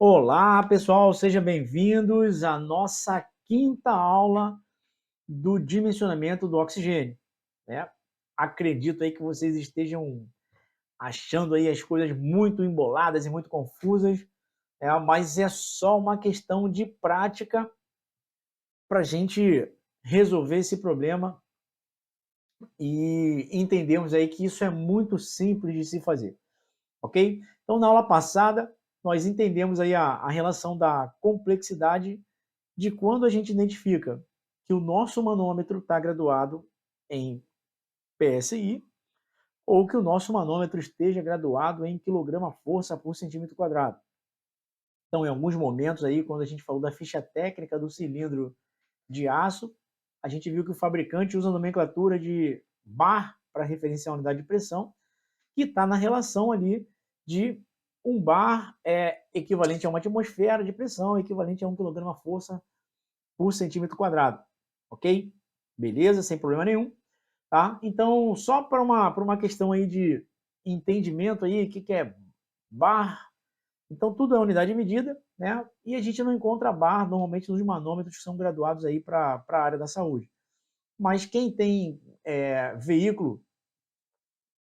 Olá, pessoal, sejam bem-vindos à nossa quinta aula do dimensionamento do oxigênio, né? Acredito aí que vocês estejam achando aí as coisas muito emboladas e muito confusas, mas é só uma questão de prática para a gente resolver esse problema e entendermos aí que isso é muito simples de se fazer, ok? Então, na aula passada, nós entendemos aí a relação da complexidade de quando a gente identifica que o nosso manômetro está graduado em PSI ou que o nosso manômetro esteja graduado em quilograma-força por centímetro quadrado. Então, em alguns momentos aí, quando a gente falou da ficha técnica do cilindro de aço, a gente viu que o fabricante usa a nomenclatura de bar para referenciar a unidade de pressão, que está na relação ali de um bar é equivalente a uma atmosfera de pressão, equivalente a 1 quilograma-força por centímetro quadrado, ok? Beleza, sem problema nenhum, tá? Então, só para uma questão aí de entendimento aí, o que é bar? Então, tudo é unidade de medida, né? E a gente não encontra bar normalmente nos manômetros que são graduados aí para a área da saúde. Mas quem tem veículo,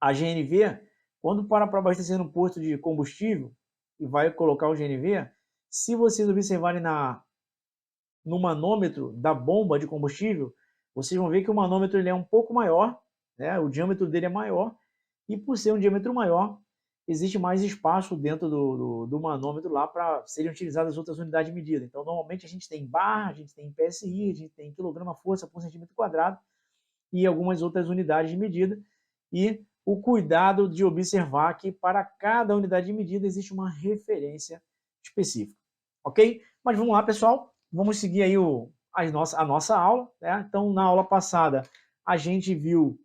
a GNV, quando para abastecer no posto de combustível e vai colocar o GNV, se vocês observarem no manômetro da bomba de combustível, vocês vão ver que o manômetro ele é um pouco maior, né? O diâmetro dele é maior, e por ser um diâmetro maior, existe mais espaço dentro do manômetro lá para serem utilizadas outras unidades de medida. Então, normalmente a gente tem bar, a gente tem PSI, a gente tem quilograma-força por centímetro quadrado e algumas outras unidades de medida. E o cuidado de observar que para cada unidade de medida existe uma referência específica. Ok? Mas vamos lá, pessoal. Vamos seguir aí a nossa aula, né? Então, na aula passada, a gente viu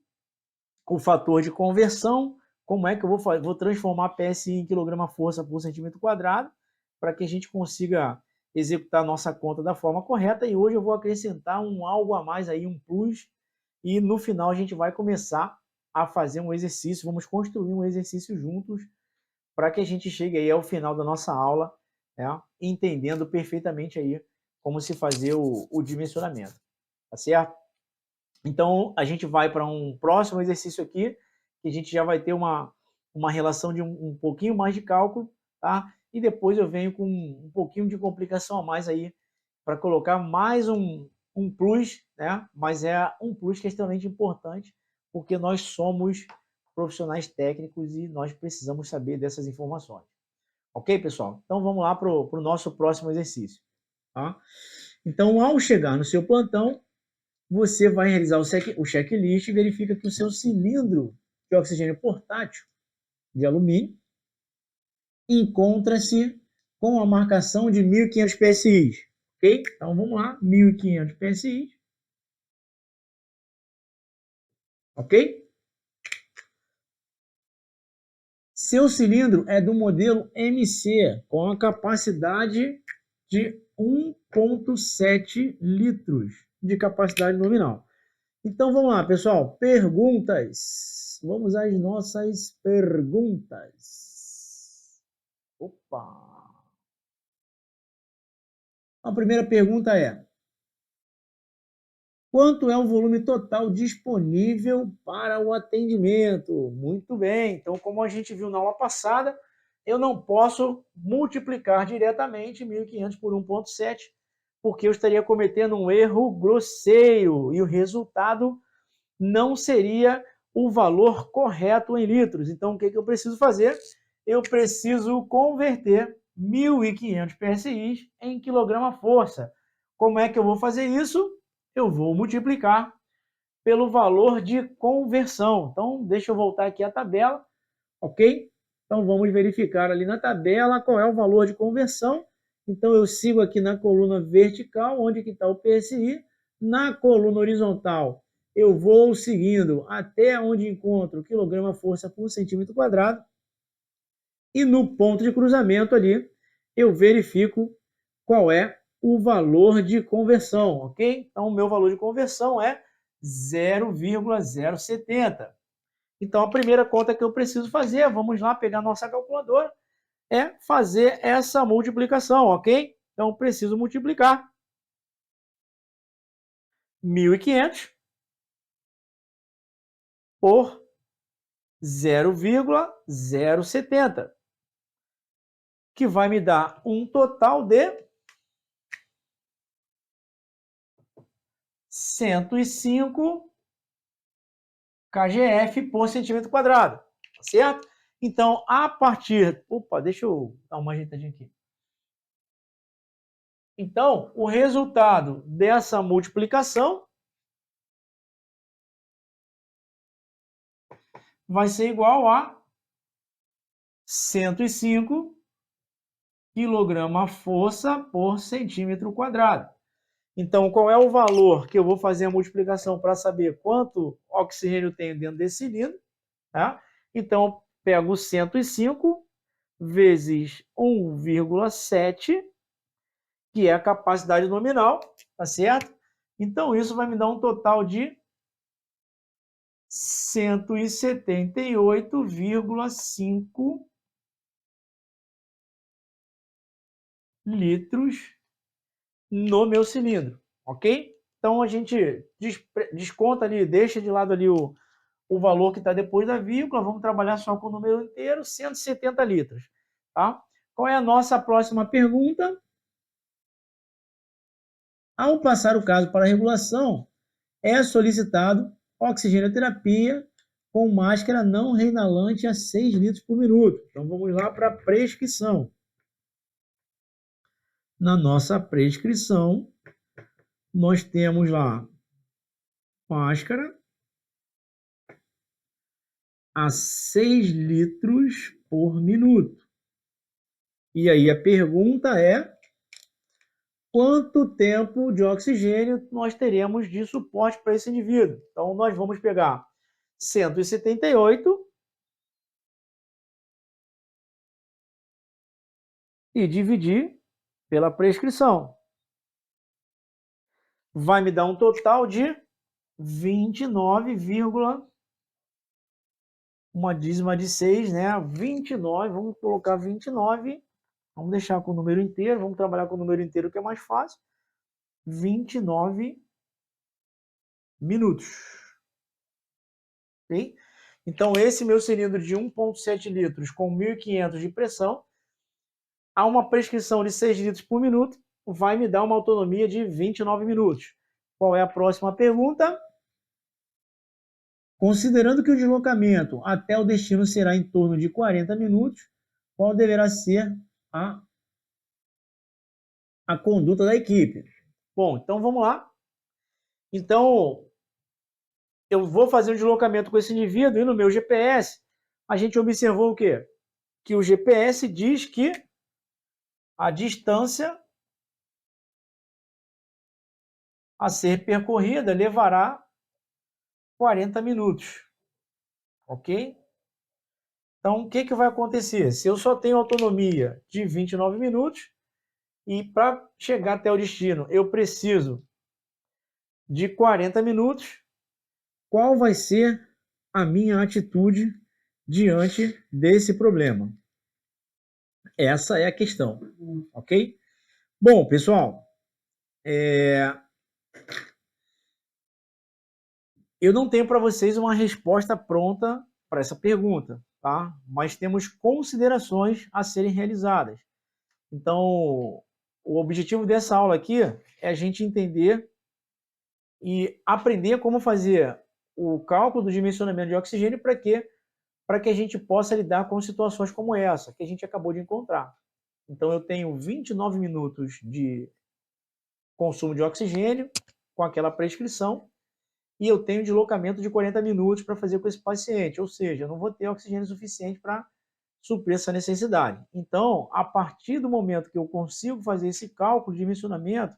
o fator de conversão, como é que eu vou transformar PSI em quilograma-força por centímetro quadrado, para que a gente consiga executar a nossa conta da forma correta. E hoje eu vou acrescentar um algo a mais aí, um plus, e no final a gente vai começar a fazer um exercício, vamos construir um exercício juntos, para que a gente chegue aí ao final da nossa aula, né, entendendo perfeitamente aí como se fazer o dimensionamento, tá certo? Então, a gente vai para um próximo exercício aqui, que a gente já vai ter uma relação de um pouquinho mais de cálculo, tá? E depois eu venho com um pouquinho de complicação a mais aí, para colocar mais um plus, né? Mas é um plus que é extremamente importante, porque nós somos profissionais técnicos e nós precisamos saber dessas informações. Ok, pessoal? Então vamos lá para o nosso próximo exercício. Tá? Então, ao chegar no seu plantão, você vai realizar o checklist e verifica que o seu cilindro de oxigênio portátil de alumínio encontra-se com a marcação de 1.500 PSI. Ok? Então vamos lá, 1.500 PSI. Ok? Seu cilindro é do modelo MC, com a capacidade de 1,7 litros de capacidade nominal. Então vamos lá, pessoal. Perguntas. Vamos às nossas perguntas. Opa! A primeira pergunta é: quanto é o volume total disponível para o atendimento? Muito bem. Então, como a gente viu na aula passada, eu não posso multiplicar diretamente 1.500 por 1,7, porque eu estaria cometendo um erro grosseiro e o resultado não seria o valor correto em litros. Então, o que eu preciso fazer? Eu preciso converter 1.500 PSI em quilograma-força. Como é que eu vou fazer isso? Eu vou multiplicar pelo valor de conversão. Então, deixa eu voltar aqui à tabela, ok? Então, vamos verificar ali na tabela qual é o valor de conversão. Então, eu sigo aqui na coluna vertical, onde está o PSI. Na coluna horizontal, eu vou seguindo até onde encontro quilograma-força por centímetro quadrado. E no ponto de cruzamento ali, eu verifico qual é o valor de conversão, ok? Então, o meu valor de conversão é 0,070. Então, a primeira conta que eu preciso fazer, vamos lá pegar nossa calculadora. é fazer essa multiplicação, ok? Então, preciso multiplicar 1.500 por 0,070, que vai me dar um total de 105 kgf por centímetro quadrado, certo? Então, a partir... Opa, deixa eu dar uma ajeitadinha aqui. Então, o resultado dessa multiplicação vai ser igual a 105 quilograma-força por centímetro quadrado. Então, qual é o valor que eu vou fazer a multiplicação para saber quanto oxigênio tem dentro desse cilindro? Tá? Então, pego 105 vezes 1,7, que é a capacidade nominal, tá certo? Então, isso vai me dar um total de 178,5 litros no meu cilindro, ok? Então, a gente desconta ali, deixa de lado ali o valor que está depois da vírgula, vamos trabalhar só com o número inteiro, 170 litros. Tá? Qual é a nossa próxima pergunta? Ao passar o caso para a regulação, é solicitado oxigenoterapia com máscara não reinalante a 6 litros por minuto. Então, vamos lá para a prescrição. Na nossa prescrição, nós temos lá máscara a 6 litros por minuto. E aí a pergunta é: quanto tempo de oxigênio nós teremos de suporte para esse indivíduo? Então, nós vamos pegar 178 e dividir pela prescrição. Vai me dar um total de 29, uma dízima de 6, né? 29, vamos colocar 29, vamos deixar com o número inteiro, vamos trabalhar com o número inteiro que é mais fácil. 29 minutos. Ok? Então, esse meu cilindro de 1,7 litros com 1.500 de pressão, a uma prescrição de 6 litros por minuto, vai me dar uma autonomia de 29 minutos. Qual é a próxima pergunta? Considerando que o deslocamento até o destino será em torno de 40 minutos, qual deverá ser a conduta da equipe? Bom, então vamos lá. Então, eu vou fazer um deslocamento com esse indivíduo e no meu GPS, a gente observou o quê? Que o GPS diz que a distância a ser percorrida levará 40 minutos, ok? Então, o que, que vai acontecer? Se eu só tenho autonomia de 29 minutos e para chegar até o destino eu preciso de 40 minutos, qual vai ser a minha atitude diante desse problema? Essa é a questão, ok? Bom, pessoal, eu não tenho para vocês uma resposta pronta para essa pergunta, tá? Mas temos considerações a serem realizadas. Então, o objetivo dessa aula aqui é a gente entender e aprender como fazer o cálculo do dimensionamento de oxigênio para quê? Para que a gente possa lidar com situações como essa que a gente acabou de encontrar. Então, eu tenho 29 minutos de consumo de oxigênio com aquela prescrição e eu tenho deslocamento de 40 minutos para fazer com esse paciente, ou seja, eu não vou ter oxigênio suficiente para suprir essa necessidade. Então, a partir do momento que eu consigo fazer esse cálculo de dimensionamento,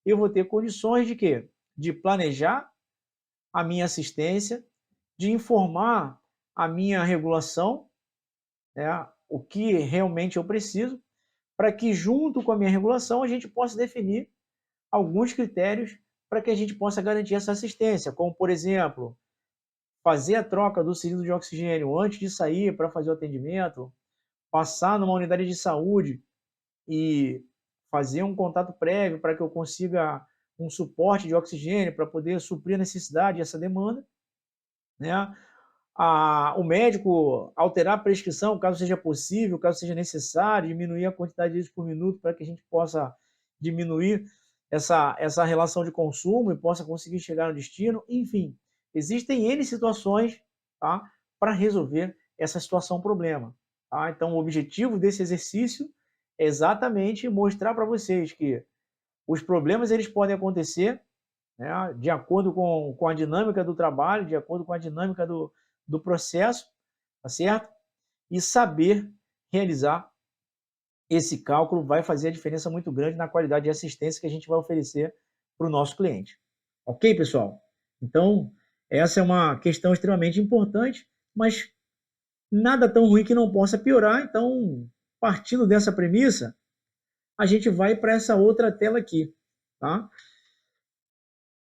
eu vou ter condições de quê? De planejar a minha assistência, de informar a minha regulação, né, o que realmente eu preciso, para que junto com a minha regulação a gente possa definir alguns critérios para que a gente possa garantir essa assistência, como, por exemplo, fazer a troca do cilindro de oxigênio antes de sair para fazer o atendimento, passar numa unidade de saúde e fazer um contato prévio para que eu consiga um suporte de oxigênio para poder suprir a necessidade, essa demanda, né? O médico alterar a prescrição, caso seja possível, caso seja necessário, diminuir a quantidade de litros por minuto para que a gente possa diminuir essa relação de consumo e possa conseguir chegar no destino. Enfim, existem N situações, tá, para resolver essa situação problema. Tá? Então, o objetivo desse exercício é exatamente mostrar para vocês que os problemas eles podem acontecer, né, de acordo com a dinâmica do trabalho, de acordo com a dinâmica do processo, tá certo? E saber realizar esse cálculo vai fazer a diferença muito grande na qualidade de assistência que a gente vai oferecer para o nosso cliente. Ok, pessoal? Então, essa é uma questão extremamente importante, mas nada tão ruim que não possa piorar. Então, partindo dessa premissa, a gente vai para essa outra tela aqui, tá?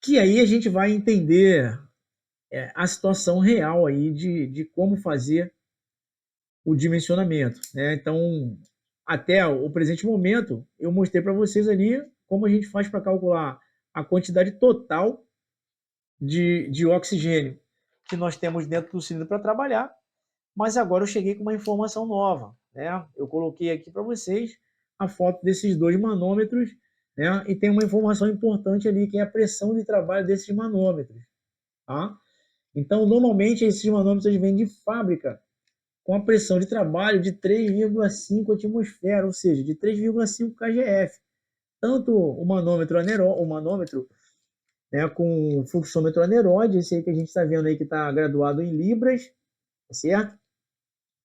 Que aí a gente vai entender a situação real aí de como fazer o dimensionamento, né? Então, até o presente momento, eu mostrei para vocês ali como a gente faz para calcular a quantidade total de oxigênio que nós temos dentro do cilindro para trabalhar, mas agora eu cheguei com uma informação nova, né? Eu coloquei aqui para vocês a foto desses dois manômetros, né? E tem uma informação importante ali, que é a pressão de trabalho desses manômetros, tá? Então, normalmente, esses manômetros vêm de fábrica com a pressão de trabalho de 3,5 atmosfera, ou seja, de 3,5 kgf. Tanto o manômetro né, com o fluxômetro aneróide, esse aí que a gente está vendo aí que está graduado em libras, certo?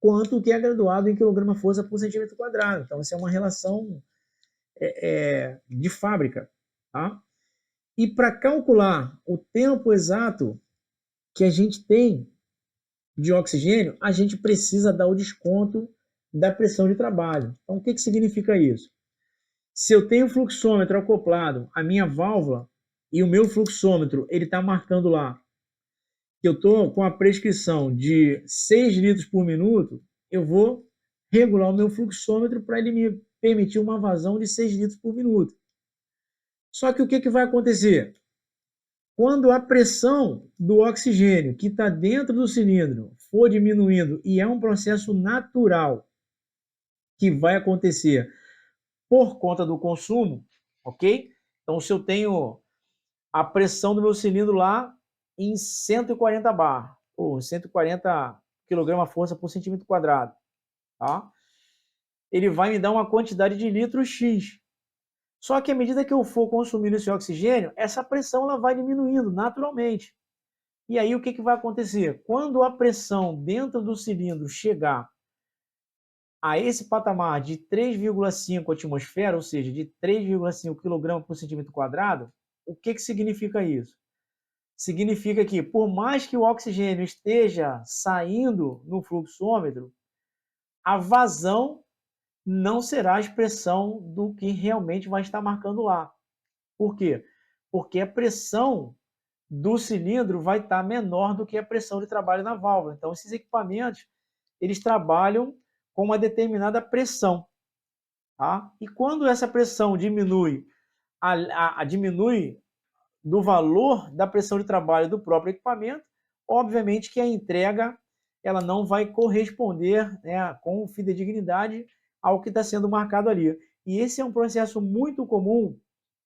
Quanto o que é graduado em quilograma-força por centímetro quadrado. Então, isso é uma relação de fábrica. Tá? E para calcular o tempo exato que a gente tem de oxigênio, a gente precisa dar o desconto da pressão de trabalho. Então, o que significa isso? Se eu tenho fluxômetro acoplado à minha válvula e o meu fluxômetro ele está marcando lá que eu estou com a prescrição de 6 litros por minuto, eu vou regular o meu fluxômetro para ele me permitir uma vazão de 6 litros por minuto. Só que o que vai acontecer? Quando a pressão do oxigênio que está dentro do cilindro for diminuindo, e é um processo natural que vai acontecer por conta do consumo, ok? Então, se eu tenho a pressão do meu cilindro lá em 140 bar, ou 140 kg-força por centímetro quadrado, tá? Ele vai me dar uma quantidade de litros X. Só que à medida que eu for consumindo esse oxigênio, essa pressão ela vai diminuindo naturalmente. E aí o que vai acontecer? Quando a pressão dentro do cilindro chegar a esse patamar de 3,5 atmosfera, ou seja, de 3,5 kg por centímetro quadrado, o que significa isso? Significa que, por mais que o oxigênio esteja saindo no fluxômetro, a vazão não será a expressão do que realmente vai estar marcando lá. Por quê? Porque a pressão do cilindro vai estar menor do que a pressão de trabalho na válvula. Então, esses equipamentos, eles trabalham com uma determinada pressão. Tá? E quando essa pressão diminui, diminui do valor da pressão de trabalho do próprio equipamento, obviamente que a entrega ela não vai corresponder, né, com fidedignidade ao que está sendo marcado ali. E esse é um processo muito comum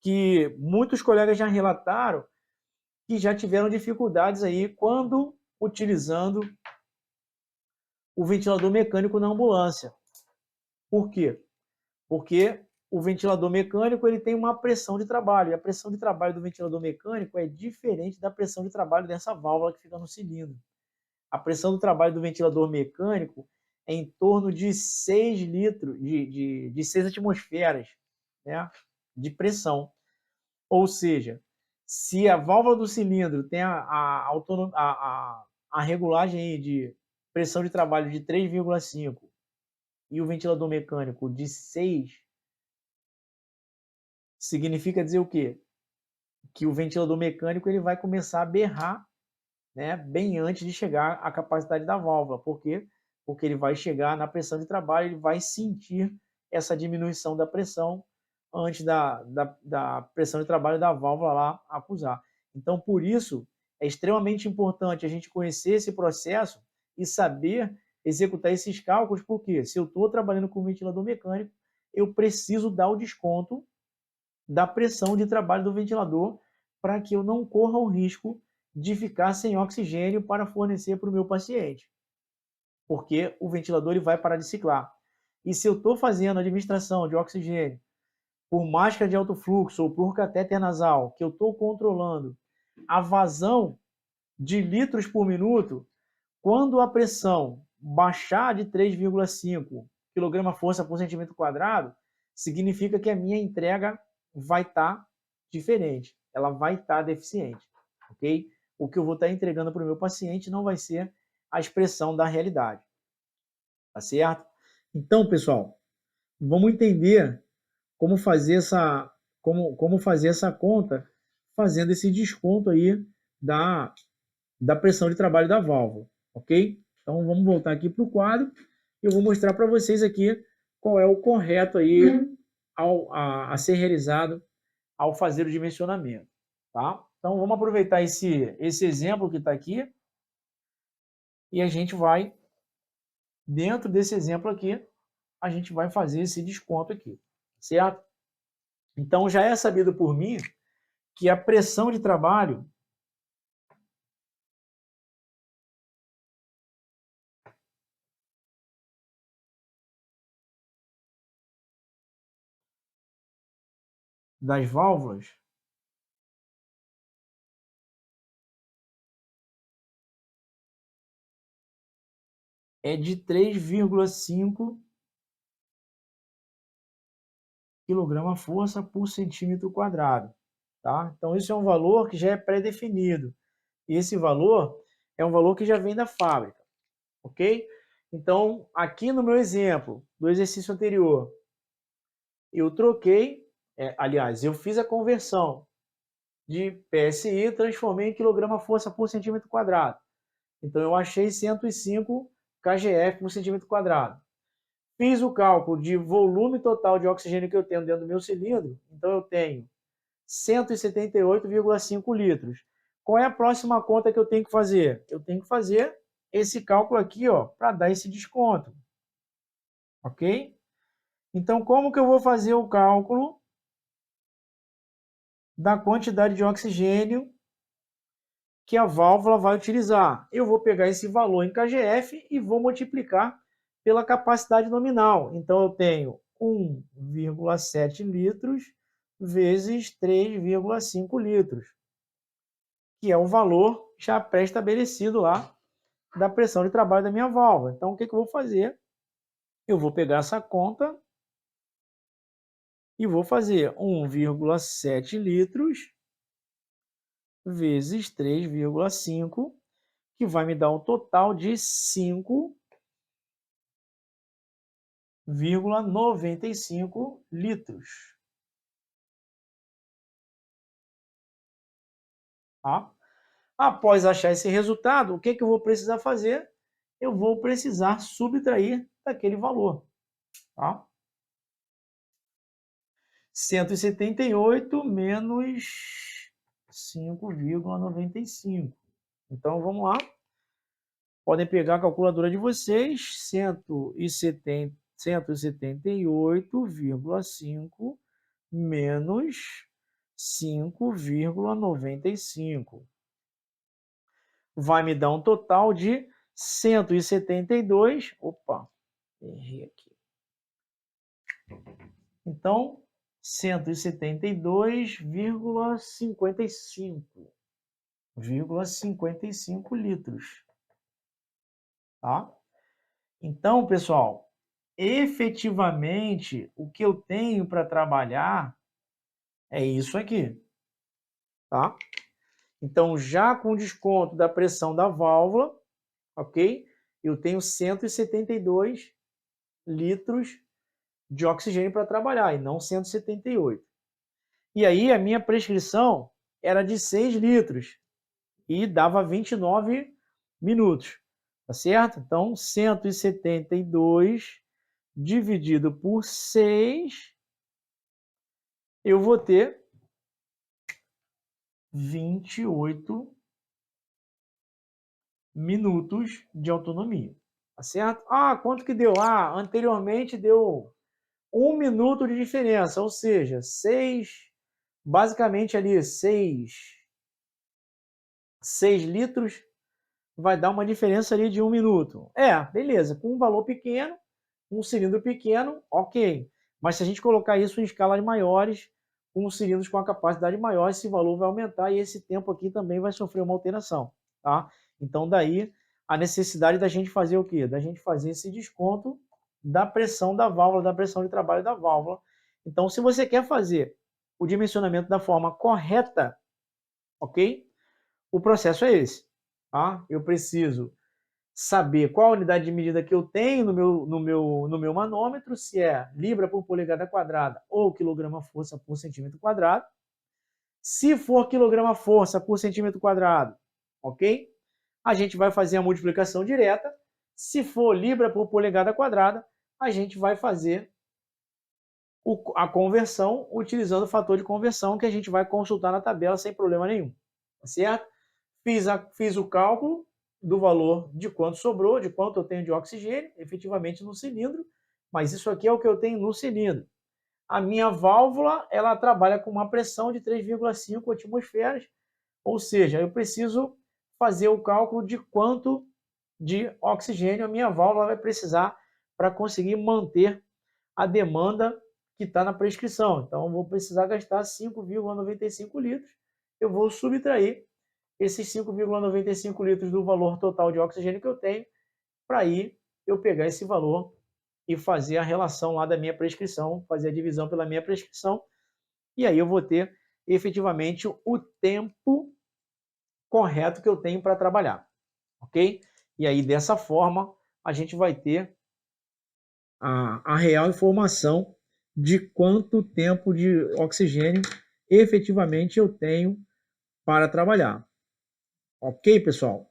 que muitos colegas já relataram que já tiveram dificuldades aí quando utilizando o ventilador mecânico na ambulância. Por quê? Porque o ventilador mecânico ele tem uma pressão de trabalho, e a pressão de trabalho do ventilador mecânico é diferente da pressão de trabalho dessa válvula que fica no cilindro. A pressão do trabalho do ventilador mecânico é em torno de 6 litros, de 6 atmosferas, né, de pressão. Ou seja, se a válvula do cilindro tem a regulagem aí de pressão de trabalho de 3,5 e o ventilador mecânico de 6, significa dizer o quê? Que o ventilador mecânico ele vai começar a berrar, né, bem antes de chegar à capacidade da válvula. Por quê? porque ele vai chegar na pressão de trabalho, ele vai sentir essa diminuição da pressão antes da pressão de trabalho da válvula lá acusar. Então, por isso, é extremamente importante a gente conhecer esse processo e saber executar esses cálculos, porque se eu estou trabalhando com ventilador mecânico, eu preciso dar o desconto da pressão de trabalho do ventilador para que eu não corra o risco de ficar sem oxigênio para fornecer para o meu paciente, porque o ventilador ele vai parar de ciclar. E se eu estou fazendo administração de oxigênio por máscara de alto fluxo ou por catéter nasal, que eu estou controlando a vazão de litros por minuto, quando a pressão baixar de 3,5 kg/força por centímetro quadrado, significa que a minha entrega vai estar diferente, ela vai estar deficiente, ok? O que eu vou estar entregando para o meu paciente não vai ser a expressão da realidade, tá certo? Então, pessoal, vamos entender como fazer essa conta, fazendo esse desconto aí da pressão de trabalho da válvula, ok? Então vamos voltar aqui para o quadro e eu vou mostrar para vocês aqui qual é o correto aí a ser realizado ao fazer o dimensionamento, tá? Então vamos aproveitar esse exemplo que está aqui e a gente vai, dentro desse exemplo aqui, a gente vai fazer esse desconto aqui, certo? Então já é sabido por mim que a pressão de trabalho das válvulas é de 3,5 kg/força por centímetro quadrado, tá? Então isso é um valor que já é pré-definido. E esse valor é um valor que já vem da fábrica, ok? Então, aqui no meu exemplo do exercício anterior, eu troquei, aliás, eu fiz a conversão de PSI, transformei em quilograma-força por centímetro quadrado. Então, eu achei 105 kgf por centímetro quadrado. Fiz o cálculo de volume total de oxigênio que eu tenho dentro do meu cilindro, então eu tenho 178,5 litros. Qual é a próxima conta que eu tenho que fazer? Eu tenho que fazer esse cálculo aqui, ó, para dar esse desconto. Ok? Então, como que eu vou fazer o cálculo da quantidade de oxigênio que a válvula vai utilizar? Eu vou pegar esse valor em kgf e vou multiplicar pela capacidade nominal. Então, eu tenho 1,7 litros vezes 3,5 litros, que é o valor já pré-estabelecido lá da pressão de trabalho da minha válvula. Então, o que eu vou fazer? Eu vou pegar essa conta e vou fazer 1,7 litros vezes 3,5, que vai me dar um total de 5,95 litros. Tá? Após achar esse resultado, o que eu vou precisar fazer? Eu vou precisar subtrair daquele valor. Tá? 178 menos 5,95. Então, vamos lá. Podem pegar a calculadora de vocês. 178,5 menos 5,95. Vai me dar um total de 172. Opa, errei aqui. Então, 172,55 litros, tá? Então, pessoal, efetivamente, o que eu tenho para trabalhar é isso aqui, tá? Então, já com desconto da pressão da válvula, ok? Eu tenho 172 litros de oxigênio para trabalhar e não 178. E aí a minha prescrição era de 6 litros e dava 29 minutos. Tá certo? Então, 172 dividido por 6, eu vou ter 28 minutos de autonomia. Tá certo? Ah, quanto que deu? Ah, anteriormente deu 1 minuto de diferença, ou seja, 6, basicamente ali, 6 litros vai dar uma diferença ali de 1 minuto. É, beleza, com um valor pequeno, um cilindro pequeno, ok. Mas se a gente colocar isso em escalas maiores, com cilindros com a capacidade maior, esse valor vai aumentar e esse tempo aqui também vai sofrer uma alteração, tá? Então daí a necessidade da gente fazer o quê? Da gente fazer esse desconto da pressão da válvula, da pressão de trabalho da válvula. Então, se você quer fazer o dimensionamento da forma correta, ok? O processo é esse, tá? Eu preciso saber qual a unidade de medida que eu tenho no meu manômetro, se é libra por polegada quadrada ou quilograma-força por centímetro quadrado. Se for quilograma-força por centímetro quadrado, ok? A gente vai fazer a multiplicação direta. Se for libra por polegada quadrada, a gente vai fazer a conversão utilizando o fator de conversão que a gente vai consultar na tabela sem problema nenhum, tá certo? Fiz o cálculo do valor de quanto sobrou, de quanto eu tenho de oxigênio, efetivamente no cilindro, mas isso aqui é o que eu tenho no cilindro. A minha válvula, ela trabalha com uma pressão de 3,5 atmosferas, ou seja, eu preciso fazer o cálculo de quanto de oxigênio a minha válvula vai precisar para conseguir manter a demanda que está na prescrição. Então, eu vou precisar gastar 5,95 litros, eu vou subtrair esses 5,95 litros do valor total de oxigênio que eu tenho, para aí eu pegar esse valor e fazer a relação lá da minha prescrição, fazer a divisão pela minha prescrição, e aí eu vou ter efetivamente o tempo correto que eu tenho para trabalhar, ok? E aí dessa forma a gente vai ter a real informação de quanto tempo de oxigênio efetivamente eu tenho para trabalhar. Ok, pessoal?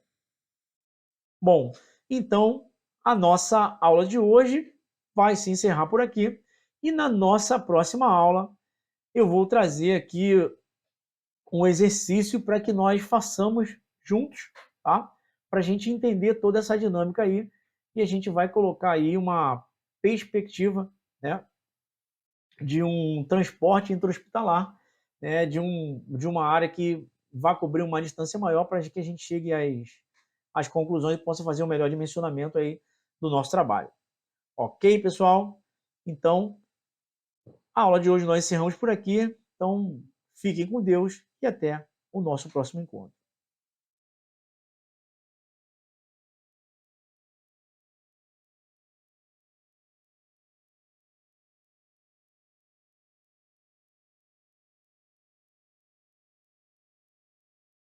Bom, então a nossa aula de hoje vai se encerrar por aqui e na nossa próxima aula eu vou trazer aqui um exercício para que nós façamos juntos, tá? Para a gente entender toda essa dinâmica aí e a gente vai colocar aí uma perspectiva, né, de um transporte intra-hospitalar, né, de uma área que vá cobrir uma distância maior para que a gente chegue às conclusões e possa fazer o melhor dimensionamento aí do nosso trabalho. Ok, pessoal? Então, a aula de hoje nós encerramos por aqui. Então, fiquem com Deus e até o nosso próximo encontro.